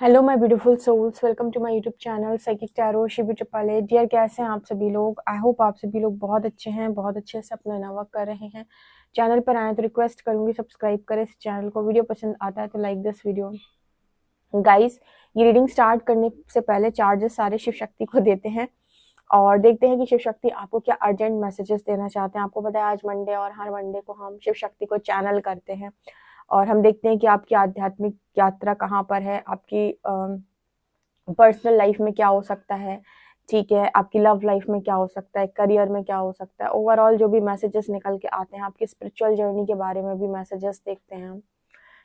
Hello my beautiful souls, welcome to my YouTube channel psychic tarot Shivi triple. Dear, कैसे हैं आप सभी लोग? आई होप आप सभी लोग बहुत अच्छे हैं, बहुत अच्छे से अपना नवा कर रहे हैं। चैनल पर आए तो रिक्वेस्ट करूंगी सब्सक्राइब करें इस चैनल को। वीडियो पसंद आता है तो लाइक दिस वीडियो। गाइस, ये रीडिंग स्टार्ट करने से पहले चार्जेस सारे शिव शक्ति को देते हैं और देखते हैं कि शिव शक्ति आपको क्या अर्जेंट मैसेजेस देना चाहते हैं। आपको पता है आज मंडे और हर मंडे को हम शिव शक्ति को चैनल करते हैं और हम देखते हैं कि आपकी आध्यात्मिक यात्रा कहाँ पर है, आपकी पर्सनल लाइफ में क्या हो सकता है, ठीक है, आपकी लव लाइफ में क्या हो सकता है, करियर में क्या हो सकता है। ओवरऑल जो भी मैसेजेस निकल के आते हैं, आपकी स्पिरिचुअल जर्नी के बारे में भी मैसेजेस देखते हैं हम।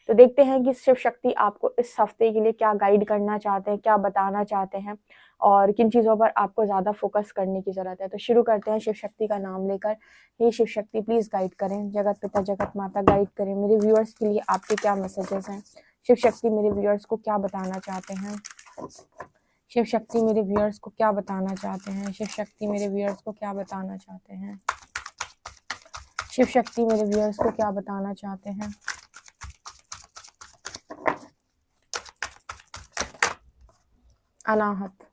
तो देखते हैं कि शिव शक्ति आपको इस हफ्ते के लिए क्या गाइड करना चाहते हैं, क्या बताना चाहते हैं और किन चीज़ों पर आपको ज़्यादा फोकस करने की ज़रूरत है। तो शुरू करते हैं शिव शक्ति का नाम लेकर। हे शिव शक्ति, प्लीज़ गाइड करें, जगत पिता जगत माता गाइड करें। मेरे व्यूअर्स के लिए आपके क्या मैसेजेस हैं? शिव शक्ति मेरे व्यूअर्स को क्या बताना चाहते हैं? शिव शक्ति मेरे व्यूअर्स को क्या बताना चाहते हैं? शिव शक्ति मेरे व्यूअर्स को क्या बताना चाहते हैं? शिव शक्ति मेरे व्यूअर्स को क्या बताना चाहते हैं? अनाहत।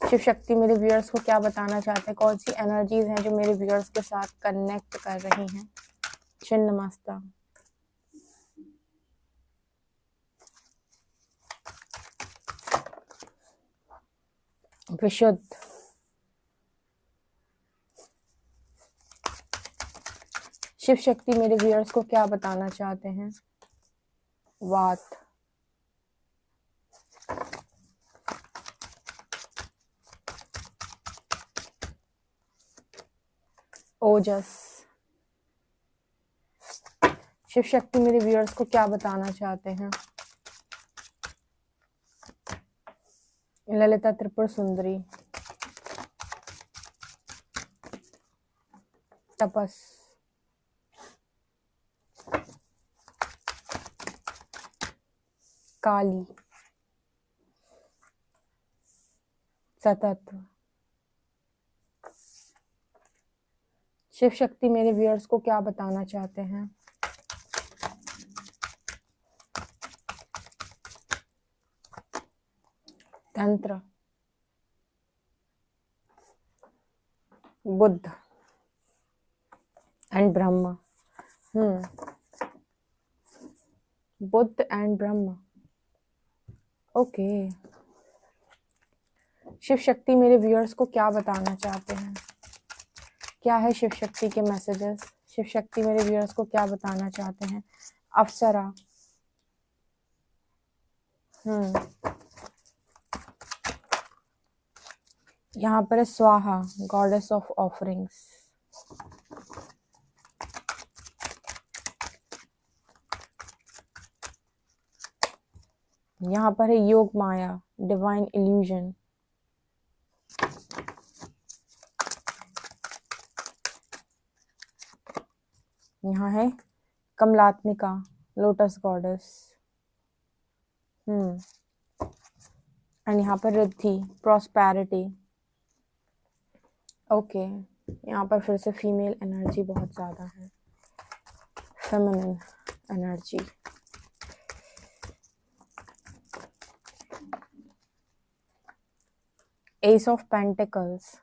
शिव शक्ति मेरे व्यूअर्स को क्या बताना चाहते हैं? कौन सी एनर्जीज हैं जो मेरे व्यूअर्स के साथ कनेक्ट कर रही हैं? छिन्नमस्ता। विशुद्ध। शिव शक्ति मेरे व्यूअर्स को क्या बताना चाहते हैं? वात। ओजस। शिव शक्ति मेरे व्यूअर्स को क्या बताना चाहते हैं? ललिता त्रिपुर सुंदरी। तपस। काली। सतत्व। शिव शक्ति मेरे व्यूअर्स को क्या बताना चाहते हैं? तंत्र। Buddha and Brahma. Buddha and Brahma. Okay. Shiv Shakti मेरे व्यूअर्स को क्या बताना चाहते हैं? क्या है शिव शक्ति के मैसेजेस? शिव शक्ति मेरे व्यूअर्स को क्या बताना चाहते हैं? अप्सरा। यहाँ पर है स्वाहा, गॉडेस ऑफ ऑफरिंग्स। यहाँ पर है योग माया, डिवाइन इल्यूजन। यहाँ है कमलात्मिका, लोटस गॉडेस। एंड यहाँ पर रिद्धि, प्रॉस्पेरिटी। ओके। यहाँ पर फिर से फीमेल एनर्जी बहुत ज़्यादा है, feminine energy. S of pentacles.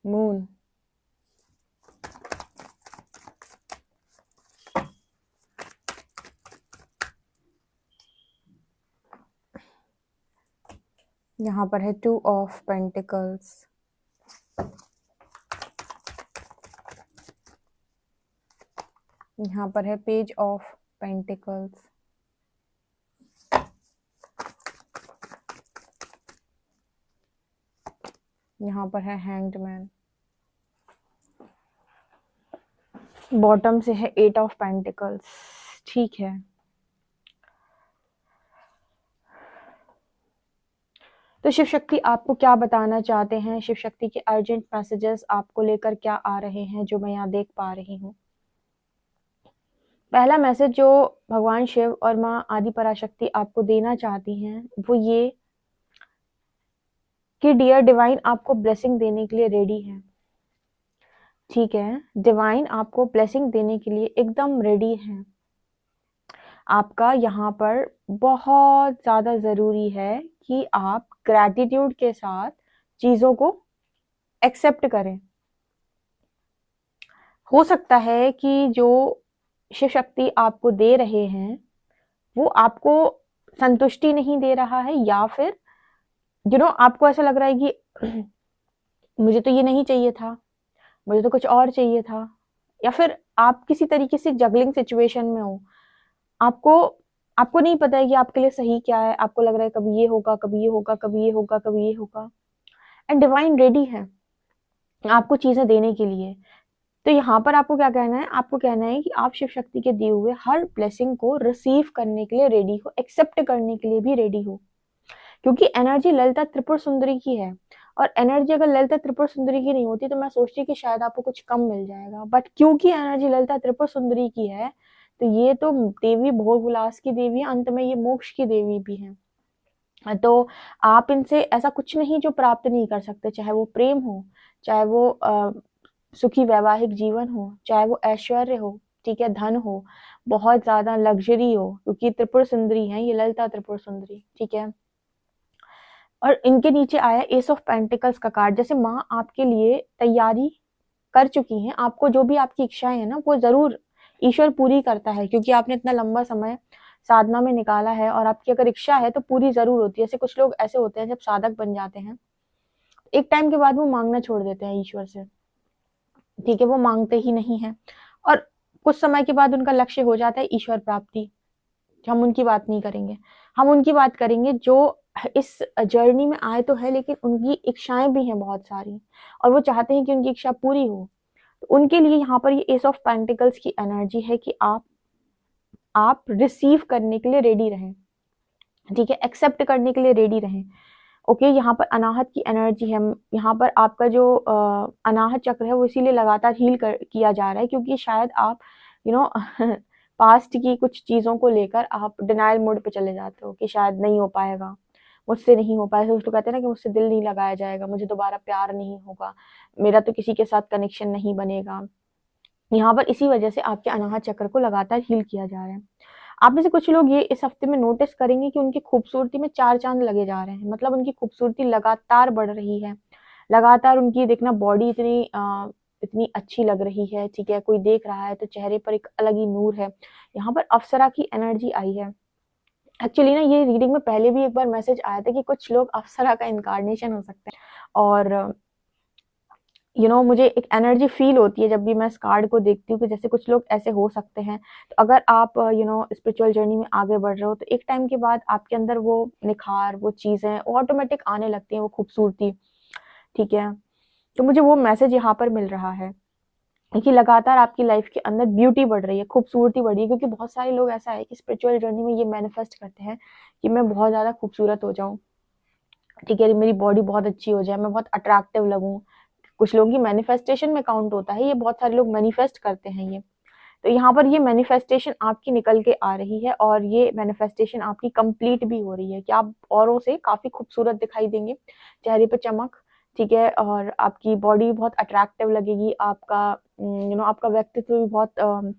Moon. यहाँ पर है टू ऑफ पेंटिकल्स। यहाँ पर है पेज ऑफ पेंटिकल्स। यहाँ पर है हैंग्ड मैन। बॉटम से है एट ऑफ पेंटिकल्स। ठीक है, तो शिव शक्ति आपको क्या बताना चाहते हैं? शिव शक्ति के अर्जेंट मैसेजेस आपको लेकर क्या आ रहे हैं जो मैं यहाँ देख पा रही हूँ? पहला मैसेज जो भगवान शिव और माँ आदि पराशक्ति आपको देना चाहती हैं वो ये कि डियर डिवाइन आपको ब्लेसिंग देने के लिए रेडी है। ठीक है, डिवाइन आपको ब्लेसिंग देने के लिए एकदम रेडी है। आपका यहाँ पर बहुत ज़्यादा ज़रूरी है कि आप ग्रैटिट्यूड के साथ चीज़ों को एक्सेप्ट करें। हो सकता है कि जो शिव शक्ति आपको दे रहे हैं वो आपको संतुष्टि नहीं दे रहा है, या फिर आपको ऐसा लग रहा है कि मुझे तो ये नहीं चाहिए था, मुझे तो कुछ और चाहिए था, या फिर आप किसी तरीके से जगलिंग सिचुएशन में हो। आपको आपको नहीं पता है कि आपके लिए सही क्या है। आपको लग रहा है कभी ये होगा, कभी ये होगा, कभी ये होगा, कभी ये होगा, एंड डिवाइन रेडी है आपको चीजें देने के लिए। तो यहाँ पर आपको क्या कहना है? आपको कहना है कि आप शिव शक्ति के दिए हुए हर ब्लेसिंग को रिसीव करने के लिए रेडी हो, एक्सेप्ट करने के लिए भी रेडी हो, क्योंकि एनर्जी ललिता त्रिपुर सुंदरी की है। और एनर्जी अगर ललिता त्रिपुर सुंदरी की नहीं होती तो मैं सोचती कि शायद आपको कुछ कम मिल जाएगा, बट क्योंकि एनर्जी ललिता त्रिपुर सुंदरी की है तो ये तो देवी भोग विलास की देवी है, अंत में ये मोक्ष की देवी भी है। तो आप इनसे ऐसा कुछ नहीं जो प्राप्त नहीं कर सकते, चाहे वो प्रेम हो, चाहे वो सुखी वैवाहिक जीवन हो, चाहे वो ऐश्वर्य हो, ठीक है, धन हो, बहुत ज्यादा लग्जरी हो, क्योंकि त्रिपुर सुंदरी है ये ललिता त्रिपुर सुंदरी, ठीक है। और इनके नीचे आया एस ऑफ पेंटिकल्स का कार्ड। जैसे माँ आपके लिए तैयारी कर चुकी हैं, आपको जो भी आपकी इच्छाएं है ना वो जरूर ईश्वर पूरी करता है, क्योंकि आपने इतना लंबा समय साधना में निकाला है और आपकी अगर इच्छा है तो पूरी जरूर होती है। जैसे कुछ लोग ऐसे होते हैं जब साधक बन जाते हैं एक टाइम के बाद वो मांगना छोड़ देते हैं ईश्वर से, ठीक है, वो मांगते ही नहीं है, और कुछ समय के बाद उनका लक्ष्य हो जाता है ईश्वर प्राप्ति। हम उनकी बात नहीं करेंगे, हम उनकी बात करेंगे जो इस जर्नी में आए तो है लेकिन उनकी इच्छाएं भी हैं बहुत सारी और वो चाहते हैं कि उनकी इच्छा पूरी हो। तो उनके लिए यहाँ पर ये एस ऑफ पेंटिकल्स की एनर्जी है कि आप रिसीव करने के लिए रेडी रहें, ठीक है, एक्सेप्ट करने के लिए रेडी रहें। ओके, यहाँ पर अनाहत की एनर्जी है। यहाँ पर आपका जो अनाहत चक्र है वो इसीलिए लगातार हील किया जा रहा है क्योंकि शायद आप पास्ट की कुछ चीजों को लेकर आप डिनायल मोड पे चले जाते हो कि शायद नहीं हो पाएगा, मुझसे नहीं हो पाएगा। कुछ लोग कहते हैं ना कि मुझसे दिल नहीं लगाया जाएगा, मुझे दोबारा प्यार नहीं होगा, मेरा तो किसी के साथ कनेक्शन नहीं बनेगा। यहाँ पर इसी वजह से आपके अनाहत चक्र को लगातार हील किया जा रहा है। आप में से कुछ लोग ये इस हफ्ते में नोटिस करेंगे कि उनकी खूबसूरती में 4 चांद लगे जा रहे हैं, मतलब उनकी खूबसूरती लगातार बढ़ रही है, लगातार उनकी देखना बॉडी इतनी अच्छी लग रही है, ठीक है, कोई देख रहा है तो चेहरे पर एक अलग ही नूर है। यहाँ पर अप्सरा की एनर्जी आई है। एक्चुअली ना ये रीडिंग में पहले भी एक बार मैसेज आया था कि कुछ लोग अप्सरा का इनकारनेशन हो सकते हैं, और मुझे एक एनर्जी फील होती है जब भी मैं इस कार्ड को देखती हूँ कि जैसे कुछ लोग ऐसे हो सकते हैं। तो अगर आप स्पिरिचुअल जर्नी में आगे बढ़ रहे हो तो एक टाइम के बाद आपके अंदर वो निखार, वो चीजें ऑटोमेटिक आने लगती हैं, वो खूबसूरती, ठीक है। तो मुझे वो मैसेज यहाँ पर मिल रहा है कि लगातार आपकी लाइफ के अंदर ब्यूटी बढ़ रही है, खूबसूरती बढ़ रही है, क्योंकि बहुत सारे लोग ऐसा है कि स्पिरिचुअल जर्नी में ये मैनिफेस्ट करते हैं कि मैं बहुत ज्यादा खूबसूरत हो जाऊं, ठीक है, मेरी बॉडी बहुत अच्छी हो जाए, मैं बहुत अट्रैक्टिव लगूं। कुछ लोगों की मैनिफेस्टेशन में काउंट होता है ये, बहुत सारे लोग मैनिफेस्ट करते हैं ये। तो यहाँ पर ये मैनिफेस्टेशन आपकी निकल के आ रही है और ये मैनिफेस्टेशन आपकी कंप्लीट भी हो रही है कि आप औरों से काफी खूबसूरत दिखाई देंगे, चेहरे पे चमक, ठीक है, और आपकी बॉडी बहुत अट्रैक्टिव लगेगी, आपका आपका व्यक्तित्व भी बहुत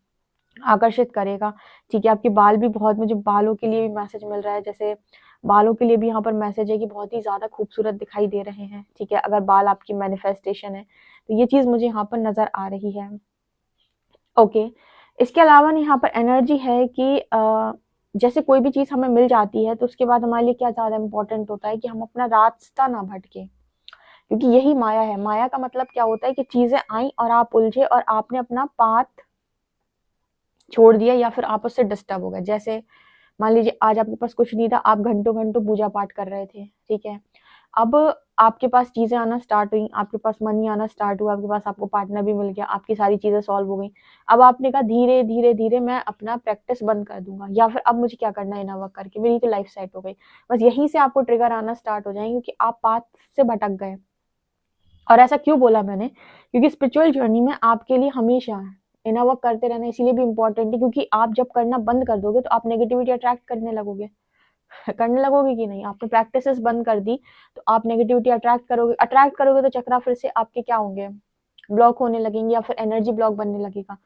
आकर्षित करेगा, ठीक है। आपके बाल भी बहुत, मुझे बालों के लिए भी मैसेज मिल रहा है, जैसे बालों के लिए भी यहाँ पर मैसेज है कि बहुत ही ज्यादा खूबसूरत दिखाई दे रहे हैं, ठीक है, अगर बाल आपकी मैनिफेस्टेशन है तो ये चीज मुझे यहाँ पर नजर आ रही है। ओके, इसके अलावा यहाँ पर एनर्जी है कि जैसे कोई भी चीज हमें मिल जाती है तो उसके बाद हमारे लिए क्या ज्यादा इंपॉर्टेंट होता है कि हम अपना रास्ता ना भटके, क्योंकि यही माया है। माया का मतलब क्या होता है कि चीजें आई और आप उलझे और आपने अपना पाथ छोड़ दिया या फिर आप उससे डिस्टर्ब हो गए। जैसे मान लीजिए आज आपके पास कुछ नहीं था, आप घंटों घंटों पूजा पाठ कर रहे थे, ठीक है, अब आपके पास चीजें आना स्टार्ट हुई, आपके पास मनी आना स्टार्ट हुआ, आपके पास आपको पार्टनर भी मिल गया, आपकी सारी चीजें सॉल्व हो गई। अब आपने कहा धीरे धीरे धीरे मैं अपना प्रैक्टिस बंद कर दूंगा, या फिर अब मुझे क्या करना है ना वर्क करके मेरी तो लाइफ सेट हो गई। बस यहीं से आपको ट्रिगर आना स्टार्ट हो जाएंगे क्योंकि आप पाथ से भटक गए। और ऐसा क्यों बोला मैंने? क्योंकि स्पिरिचुअल जर्नी में आपके लिए हमेशा इनर वर्क करते रहना इसीलिए भी इम्पोर्टेंट है, क्योंकि आप जब करना बंद कर दोगे तो आप नेगेटिविटी अट्रैक्ट करने लगोगे, करने लगोगे कि नहीं? आपने प्रैक्टिसेस बंद कर दी तो आप नेगेटिविटी अट्रैक्ट करोगे तो चक्रा फिर से आपके क्या होंगे, ब्लॉक होने लगेंगे, या फिर एनर्जी ब्लॉक बनने लगेगा।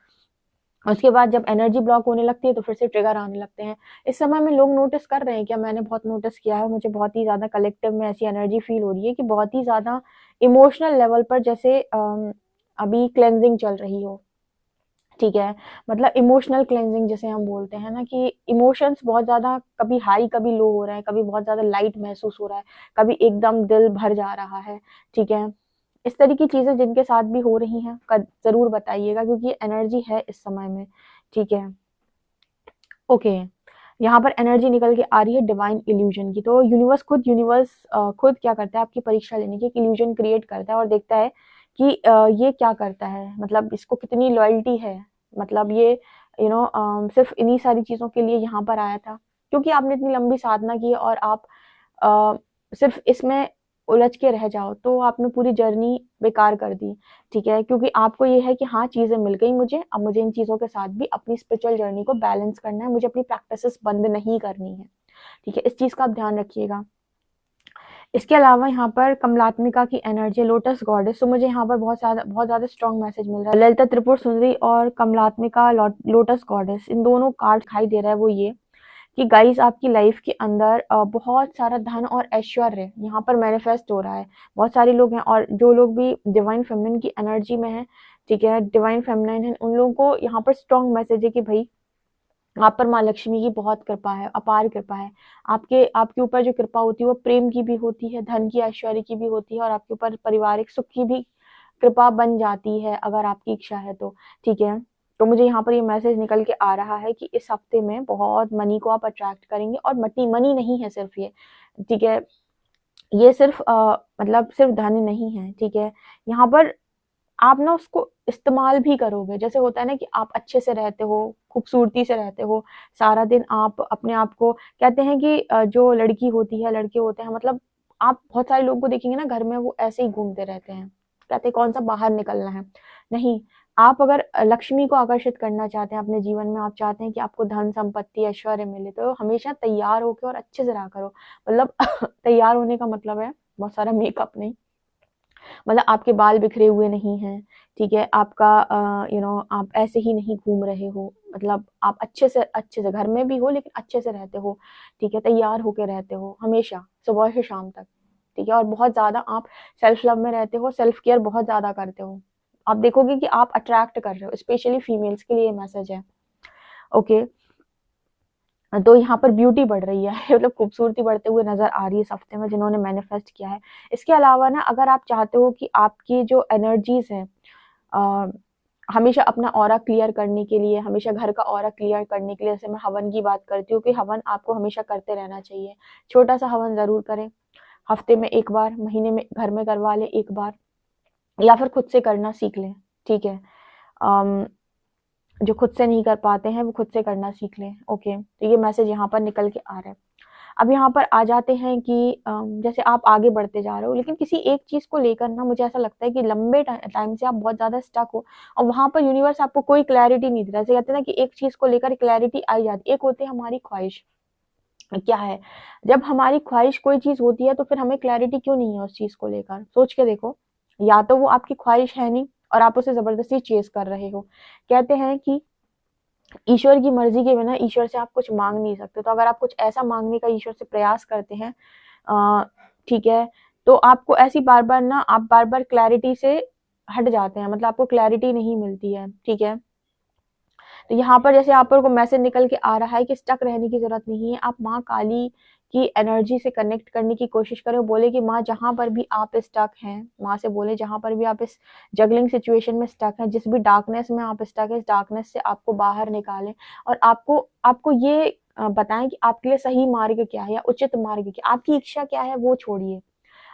उसके बाद जब एनर्जी ब्लॉक होने लगती है तो फिर से ट्रिगर आने लगते हैं। इस समय में लोग नोटिस कर रहे हैं क्या? मैंने बहुत नोटिस किया है, मुझे बहुत ही ज़्यादा कलेक्टिव में ऐसी एनर्जी फील हो रही है कि बहुत ही ज़्यादा इमोशनल लेवल पर जैसे अभी क्लेंजिंग चल रही हो, ठीक है? मतलब इमोशनल क्लेंजिंग जिसे हम बोलते हैं ना, कि इमोशंस बहुत ज़्यादा कभी हाई कभी लो हो रहे हैं, कभी बहुत ज़्यादा लाइट महसूस हो रहा है, कभी एकदम दिल भर जा रहा है, ठीक है? इस तरह की चीज़ें जिनके साथ भी हो रही हैं ज़रूर बताइएगा, क्योंकि एनर्जी है इस समय में, ठीक है? ओके, यहाँ पर एनर्जी निकल के आ रही है डिवाइन इल्यूजन की। तो यूनिवर्स खुद क्या करता है, आपकी परीक्षा लेने की, एक इल्यूजन क्रिएट करता है और देखता है कि ये क्या करता है, मतलब इसको कितनी लॉयल्टी है, मतलब ये सिर्फ इन्हीं सारी चीज़ों के लिए यहाँ पर आया था, क्योंकि आपने इतनी लंबी साधना की और आप अ, सिर्फ इसमें उलझ के रह जाओ तो आपने पूरी जर्नी बेकार कर दी, ठीक है? क्योंकि आपको ये है कि हाँ, चीज़ें मिल गई मुझे, अब मुझे इन चीज़ों के साथ भी अपनी स्पिरिचुअल जर्नी को बैलेंस करना है, मुझे अपनी प्रैक्टिसेस बंद नहीं करनी है, ठीक है? इस चीज़ का आप ध्यान रखिएगा। इसके अलावा यहाँ पर कमलात्मिका की एनर्जी, लोटस गॉडेस, तो मुझे यहाँ पर बहुत ज़्यादा स्ट्रॉन्ग मैसेज मिल रहा है। ललिता त्रिपुर सुंदरी और कमलात्मिका लोटस गॉडेस, इन दोनों कार्ड दिखाई दे रहा है वो ये कि गाइस आपकी लाइफ के अंदर बहुत सारा धन और ऐश्वर्य यहाँ पर मैनिफेस्ट हो रहा है। बहुत सारे लोग हैं, और जो लोग भी डिवाइन फेमिनिन की एनर्जी में हैं, ठीक है, डिवाइन फेमिनिन है, उन लोगों को यहाँ पर स्ट्रॉन्ग मैसेज है कि भाई आप पर माँ लक्ष्मी की बहुत कृपा है, अपार कृपा है। आपके ऊपर जो कृपा होती है वो प्रेम की भी होती है, धन की, ऐश्वर्य की भी होती है, और आपके ऊपर पारिवारिक सुख की भी कृपा बन जाती है अगर आपकी इच्छा है तो, ठीक है? तो मुझे यहाँ पर ये मैसेज निकल के आ रहा है कि इस हफ्ते में बहुत मनी को आप अट्रैक्ट करेंगे, और मनी नहीं है सिर्फ ये, ठीक है? ये सिर्फ मतलब सिर्फ धन नहीं है, ठीक है? यहाँ पर आप ना उसको इस्तेमाल भी करोगे। जैसे होता है ना कि आप अच्छे से रहते हो, खूबसूरती से रहते हो, सारा दिन आप अपने आप को, कहते हैं कि जो लड़की होती है, लड़के होते हैं, मतलब आप बहुत सारे लोगों को देखेंगे ना घर में, वो ऐसे ही घूमते रहते हैं। कहते हैं कौन-सा बाहर निकलना है। नहीं, आप अगर लक्ष्मी को आकर्षित करना चाहते हैं अपने जीवन में, आप चाहते हैं कि आपको धन, संपत्ति, ऐश्वर्य मिले, तो हमेशा तैयार होके और अच्छे से रहा करो। मतलब तैयार होने का मतलब है बहुत सारा मेकअप नहीं, मतलब आपके बाल बिखरे हुए नहीं हैं, ठीक है? आपका आप ऐसे ही नहीं घूम रहे हो, मतलब आप अच्छे से घर में भी हो लेकिन अच्छे से रहते हो, ठीक है? तैयार होके रहते हो हमेशा, सुबह से शाम तक, ठीक है? और बहुत ज़्यादा आप सेल्फ लव में रहते हो, सेल्फ केयर बहुत ज़्यादा करते हो। आप देखोगे कि आप अट्रैक्ट कर रहे हो, स्पेशली फीमेल्स के लिए ये मैसेज है, ओके? तो यहाँ पर ब्यूटी बढ़ रही है मतलब खूबसूरती बढ़ते हुए नज़र आ रही है इस हफ्ते में जिन्होंने मैनिफेस्ट किया है। इसके अलावा ना, अगर आप चाहते हो कि आपकी जो एनर्जीज़ हैं अ, हमेशा अपना ऑरा क्लियर करने के लिए, हमेशा घर का ऑरा क्लियर करने के लिए, जैसे मैं हवन की बात करती हूँ कि हवन आपको हमेशा करते रहना चाहिए। छोटा-सा हवन ज़रूर करें, हफ्ते में 1 बार, महीने में घर में करवा लें 1 बार, या फिर खुद से करना सीख लें, ठीक है? अम जो खुद से नहीं कर पाते हैं वो खुद से करना सीख लें, ओके? तो ये मैसेज यहाँ पर निकल के आ रहा है। अब यहाँ पर आ जाते हैं कि जैसे आप आगे बढ़ते जा रहे हो, लेकिन किसी एक चीज़ को लेकर ना मुझे ऐसा लगता है कि लंबे टाइम से आप बहुत ज़्यादा स्टक हो, और वहाँ पर यूनिवर्स आपको कोई क्लैरिटी नहीं दे रहा है। जैसे कहते हैं ना कि एक चीज़ को लेकर क्लैरिटी आ जाती है, एक होती है हमारी ख्वाहिश, क्या है? जब हमारी ख्वाहिश कोई चीज़ होती है तो फिर हमें क्लैरिटी क्यों नहीं है उस चीज़ को लेकर? सोच के देखो, या तो वो आपकी ख्वाहिश है नहीं और आप उसे ज़बरदस्ती चेज़ कर रहे हो। कहते हैं कि ईश्वर की मर्ज़ी के बिना ईश्वर से आप कुछ माँग नहीं सकते। तो अगर आप कुछ ऐसा माँगने का ईश्वर से प्रयास करते हैं, ठीक है, तो आपको ऐसी बार-बार ना, आप बार-बार क्लैरिटी से हट जाते हैं, मतलब आपको क्लैरिटी नहीं मिलती है, ठीक है? तो यहाँ पर जैसे आप लोगों को मैसेज निकल के आ रहा है कि स्टक रहने की ज़रूरत नहीं है। आप माँ काली की एनर्जी से कनेक्ट करने की कोशिश करें। बोले कि माँ, जहाँ पर भी आप स्टक हैं, माँ से बोले जहाँ पर भी आप इस जगलिंग सिचुएशन में स्टक हैं, जिस भी डार्कनेस में आप स्टक हैं, इस डार्कनेस से आपको बाहर निकालें, और आपको आपको ये बताएँ कि आपके लिए सही मार्ग क्या है या उचित मार्ग क्या है। आपकी इच्छा क्या है वो छोड़िए।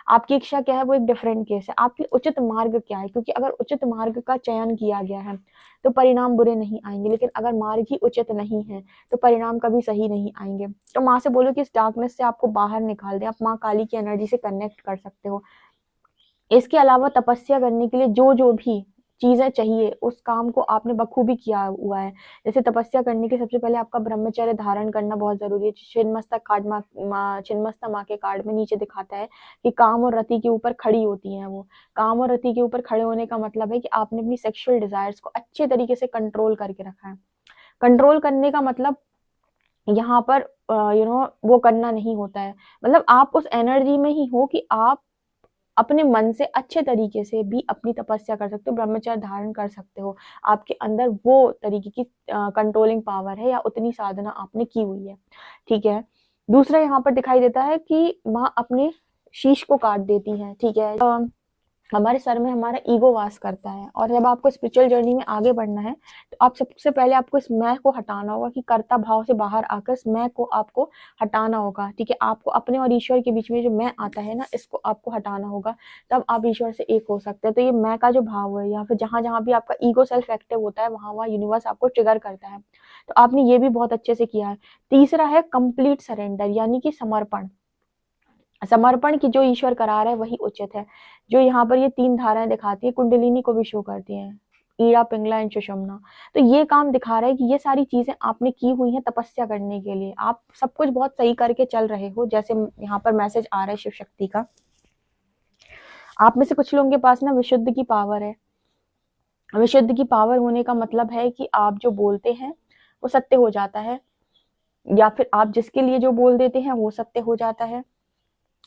आपकी इच्छा क्या है वो एक डिफरेंट केस है। आपकी उचित मार्ग क्या है? क्योंकि अगर उचित मार्ग का चयन किया गया है, तो परिणाम बुरे नहीं आएँगे, लेकिन अगर मार्ग ही उचित नहीं है, तो परिणाम कभी सही नहीं आएँगे। तो माँ से बोलो कि इस डार्कनेस से आपको बाहर निकाल दें, आप माँ काली की एनर्जी से कनेक्ट कर सकते हो। इसके अलावा तपस्या करने के लिए जो भी चीजें चाहिए उस काम को आपने बखूबी किया हुआ है। जैसे तपस्या करने के सबसे पहले आपका ब्रह्मचर्य धारण करना बहुत जरूरी है। छिन्नमस्ता कार्ड छिन्नमस्ता माँ के कार्ड में नीचे दिखाता है कि काम और रति के ऊपर खड़ी होती हैं वो। काम और रति के ऊपर खड़े होने का मतलब है कि आपने अपनी सेक्सुअल डिजायर्स को अच्छे तरीके से कंट्रोल करके रखा है। कंट्रोल करने का मतलब यहाँ पर वो करना नहीं होता है, मतलब आप उस एनर्जी में ही हो कि आप अपने मन से अच्छे तरीके से भी अपनी तपस्या कर सकते हो, ब्रह्मचर्य धारण कर सकते हो। आपके अंदर वो तरीके की कंट्रोलिंग पावर है या उतनी साधना आपने की हुई है, ठीक है। दूसरा यहाँ पर दिखाई देता है कि माँ अपने शीश को काट देती है, ठीक है। हमारे सर में हमारा ईगो वास करता है, और जब आपको स्पिरिचुअल जर्नी में आगे बढ़ना है तो आप सबसे पहले आपको इस मैं को हटाना होगा कि कर्ता भाव से बाहर आकर इस मैं को आपको हटाना होगा, ठीक है। आपको अपने और ईश्वर के बीच में जो मैं आता है ना, इसको आपको हटाना होगा, तब आप ईश्वर से एक हो सकते हैं। तो ये मैं का जो भाव है, या फिर जहां जहां भी आपका ईगो सेल्फ एक्टिव होता है वहां वहां यूनिवर्स आपको ट्रिगर करता है। तो आपने ये भी बहुत अच्छे से किया है। तीसरा है कंप्लीट सरेंडर, यानी कि समर्पण। समर्पण की जो ईश्वर करा रहा है वही उचित है। जो यहाँ पर ये 3 धाराएं दिखाती है, कुंडलिनी को भी शो करती हैं, ईड़ा, पिंगला एंड सुषुम्ना। तो ये काम दिखा रहा है कि ये सारी चीजें आपने की हुई हैं तपस्या करने के लिए। आप सब कुछ बहुत सही करके चल रहे हो, जैसे यहाँ पर मैसेज आ रहा है शिव शक्ति का। आप में से कुछ लोगों के पास ना विशुद्ध की पावर है। विशुद्ध की पावर होने का मतलब है कि आप जो बोलते हैं वो सत्य हो जाता है, या फिर आप जिसके लिए जो बोल देते हैं वो सत्य हो जाता है।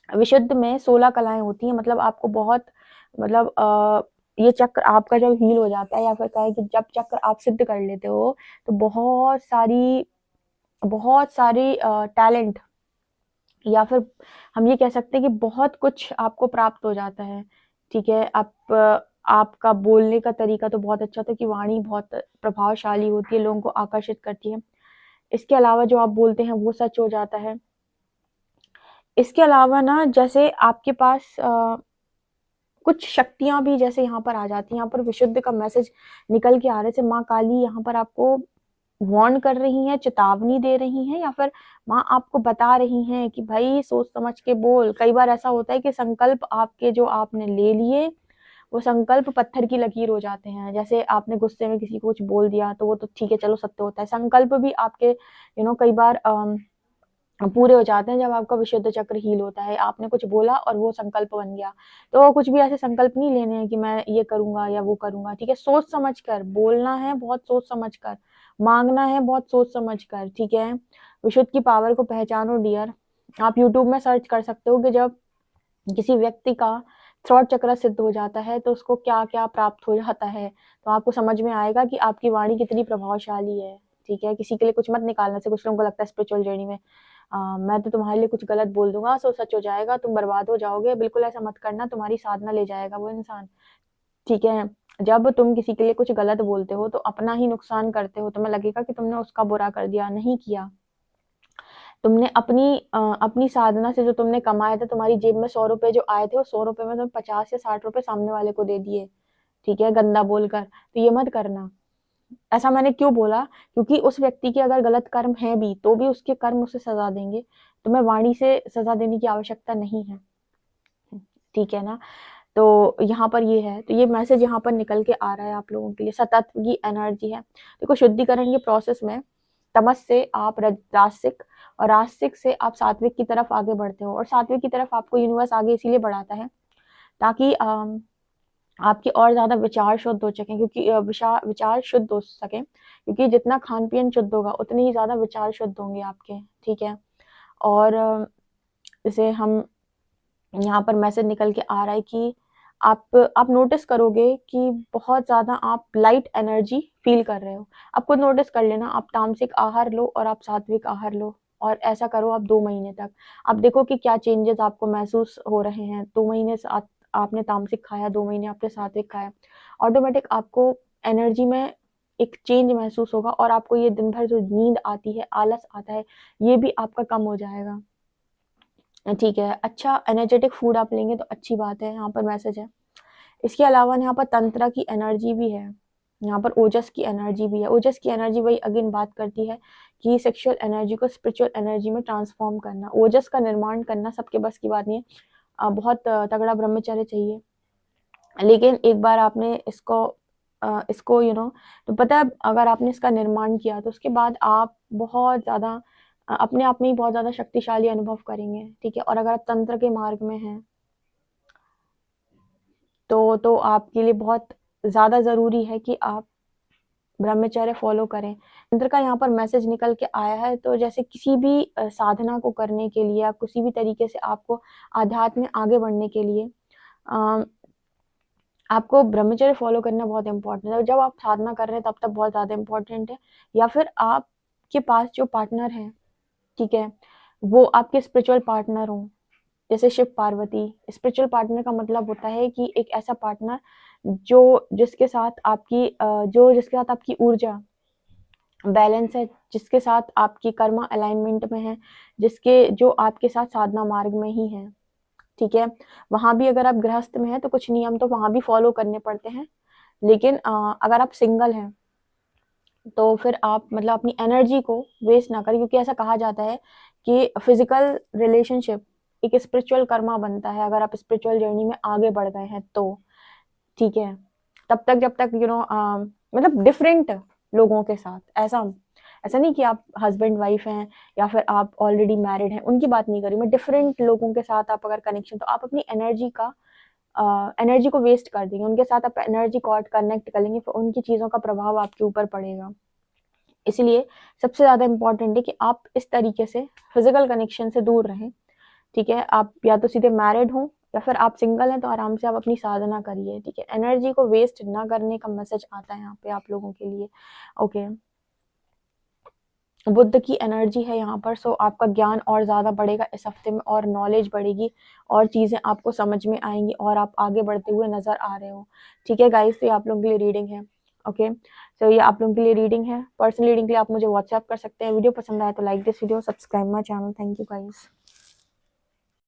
विशुद्ध में 16 कलाएं होती हैं, मतलब आपको बहुत, मतलब ये चक्र आपका जब हील हो जाता है, या फिर कहे कि जब चक्र आप सिद्ध कर लेते हो, तो बहुत सारी टैलेंट, या फिर हम ये कह सकते हैं कि बहुत कुछ आपको प्राप्त हो जाता है, ठीक है। आपका बोलने का तरीका तो बहुत अच्छा था कि वाणी बहुत प्रभावशाली होती है, लोगों को आकर्षित करती है। इसके अलावा जो आप बोलते हैं वो सच हो जाता है। इसके अलावा ना, जैसे आपके पास कुछ शक्तियां भी जैसे यहाँ पर आ जाती हैं। यहाँ पर विशुद्ध का मैसेज निकल के आ रहे थे, माँ काली यहाँ पर आपको वार्न कर रही हैं, चेतावनी दे रही हैं, या फिर माँ आपको बता रही हैं कि भाई सोच समझ के बोल। कई बार ऐसा होता है कि संकल्प आपके जो आपने ले लिए वो संकल्प पत्थर की लकीर हो जाते हैं। जैसे आपने गुस्से में किसी को कुछ बोल दिया तो वो तो ठीक है, चलो सत्य होता है। संकल्प भी आपके कई बार पूरे हो जाते हैं जब आपका विशुद्ध चक्र हील होता है। आपने कुछ बोला और वो संकल्प बन गया। तो कुछ भी ऐसे संकल्प नहीं लेने हैं कि मैं ये करूंगा या वो करूंगा, ठीक है। सोच समझ कर बोलना है, बहुत सोच समझ कर मांगना है, बहुत सोच समझ कर, ठीक है। विशुद्ध की पावर को पहचानो डियर। आप यूट्यूब में सर्च कर सकते हो कि जब किसी व्यक्ति का थ्रॉट चक्र सिद्ध हो जाता है तो उसको क्या क्या प्राप्त हो जाता है, तो आपको समझ में आएगा कि आपकी वाणी कितनी प्रभावशाली है, ठीक है। किसी के लिए कुछ मत निकालना से कुछ लोगों को लगता है स्पिरिचुअल जर्नी में मैं तो तुम्हारे लिए कुछ गलत बोल दूंगा सो सच हो जाएगा, तुम बर्बाद हो जाओगे। बिल्कुल ऐसा मत करना, तुम्हारी साधना ले जाएगा वो इंसान, ठीक है। जब तुम किसी के लिए कुछ गलत बोलते हो तो अपना ही नुकसान करते हो। तुम्हें लगेगा कि तुमने उसका बुरा कर दिया, नहीं किया। तुमने अपनी साधना से जो तुमने कमाए थे, तुम्हारी जेब में 100 रुपए जो आए थे, वो 100 रुपए में तुम 50 या 60 रुपए सामने वाले को दे दिए, ठीक है, गंदा बोलकर। तो ये मत करना। ऐसा मैंने क्यों बोला, क्योंकि उस व्यक्ति के अगर गलत कर्म है भी तो भी उसके कर्म उसे सजा देंगे। तुम्हें वाणी से सजा देने की आवश्यकता नहीं है, ठीक है ना। तो यहाँ पर ये है, तो ये मैसेज यहाँ पर निकल के आ रहा है आप लोगों के लिए। सतत्व की एनर्जी है। देखो शुद्धिकरण के प्रोसेस में तमस से आप रासिक, और रासिक से आप सात्विक की तरफ आगे बढ़ते हो, और सात्विक की तरफ आपको यूनिवर्स आगे इसीलिए बढ़ाता है ताकि आपके और ज्यादा विचार शुद्ध हो सके, क्योंकि विचार शुद्ध हो सके, क्योंकि जितना खान पीन शुद्ध होगा उतने ही ज्यादा विचार शुद्ध होंगे आपके, ठीक है। और जैसे हम यहाँ पर मैसेज निकल के आ रहा है कि आप नोटिस करोगे कि बहुत ज्यादा आप लाइट एनर्जी फील कर रहे हो। आप खुद नोटिस कर लेना, आप तामसिक आहार लो और आप सात्विक आहार लो, और ऐसा करो आप 2 महीने तक। आप देखो कि क्या चेंजेस आपको महसूस हो रहे हैं। 2 महीने से आपने तामसिक खाया, 2 महीने आपने सात्विक खाया, ऑटोमेटिक आपको एनर्जी में एक चेंज महसूस होगा, और आपको ये दिन भर जो नींद आती है, आलस आता है, ये भी आपका कम हो जाएगा, ठीक है। अच्छा एनर्जेटिक फूड आप लेंगे तो अच्छी बात है, यहाँ पर मैसेज है। इसके अलावा यहाँ पर तंत्र की एनर्जी भी है, यहाँ पर ओजस की एनर्जी भी है। ओजस की एनर्जी वही अगेन बात करती है कि सेक्सुअल एनर्जी को स्पिरिचुअल एनर्जी में ट्रांसफॉर्म करना, ओजस का निर्माण करना सबके बस की बात नहीं है। बहुत तगड़ा ब्रह्मचर्य चाहिए, लेकिन एक बार आपने इसको इसको तो पता है अगर आपने इसका निर्माण किया तो उसके बाद आप बहुत ज़्यादा अपने आप में ही बहुत ज़्यादा शक्तिशाली अनुभव करेंगे, ठीक है। और अगर आप तंत्र के मार्ग में हैं तो आपके लिए बहुत ज़्यादा ज़रूरी है कि आप ब्रह्मचर्य फॉलो करें। तंत्र का यहाँ पर मैसेज निकल के आया है, तो जैसे किसी भी साधना को करने के लिए या किसी भी तरीके से आपको आध्यात्म में आगे बढ़ने के लिए आपको ब्रह्मचर्य फॉलो करना बहुत इंपॉर्टेंट है। जब आप साधना कर रहे हैं तब तक बहुत ज़्यादा इंपॉर्टेंट है, या फिर आपके पास जो पार्टनर है, ठीक है, वो आपके स्पिरिचुअल पार्टनर हो, जैसे शिव पार्वती। स्पिरिचुअल पार्टनर का मतलब होता है कि एक ऐसा पार्टनर जिसके साथ आपकी ऊर्जा बैलेंस है, जिसके साथ आपकी कर्मा अलाइनमेंट में है, जो आपके साथ साधना मार्ग में ही है, ठीक है। वहां भी अगर आप गृहस्थ में हैं तो कुछ नियम तो वहां भी फॉलो करने पड़ते हैं, लेकिन अगर आप सिंगल हैं तो फिर आप मतलब अपनी एनर्जी को वेस्ट ना करें, क्योंकि ऐसा कहा जाता है कि फिजिकल रिलेशनशिप एक स्पिरिचुअल कर्मा बनता है अगर आप स्पिरिचुअल जर्नी में आगे बढ़ गए हैं तो, ठीक है। तब तक जब तक मतलब डिफरेंट लोगों के साथ, ऐसा नहीं कि आप हस्बैंड वाइफ हैं या फिर आप ऑलरेडी मैरिड हैं, उनकी बात नहीं करी मैं। डिफरेंट लोगों के साथ आप अगर कनेक्शन, तो आप अपनी एनर्जी को वेस्ट कर देंगे, उनके साथ आप एनर्जी कॉर्ड कनेक्ट कर लेंगे, फिर उनकी चीज़ों का प्रभाव आपके ऊपर पड़ेगा। इसलिए सबसे ज़्यादा इम्पॉर्टेंट है कि आप इस तरीके से फिजिकल कनेक्शन से दूर रहें, ठीक है। आप या तो सीधे मैरिड हो या फिर आप सिंगल हैं तो आराम से आप अपनी साधना करिए, ठीक है। एनर्जी को वेस्ट ना करने का मैसेज आता है यहाँ पे आप लोगों के लिए, ओके। बुद्ध की एनर्जी है यहाँ पर, सो आपका ज्ञान और ज़्यादा बढ़ेगा इस हफ्ते में, और नॉलेज बढ़ेगी और चीज़ें आपको समझ में आएंगी और आप आगे बढ़ते हुए नज़र आ रहे हो, ठीक है गाइस। तो ये आप लोगों के लिए रीडिंग है, ओके। सो ये आप लोगों के लिए रीडिंग है। पर्सनल रीडिंग के लिए आप मुझे व्हाट्सएप कर सकते हैं। वीडियो पसंद आए तो like this video, subscribe my channel. Thank you guys.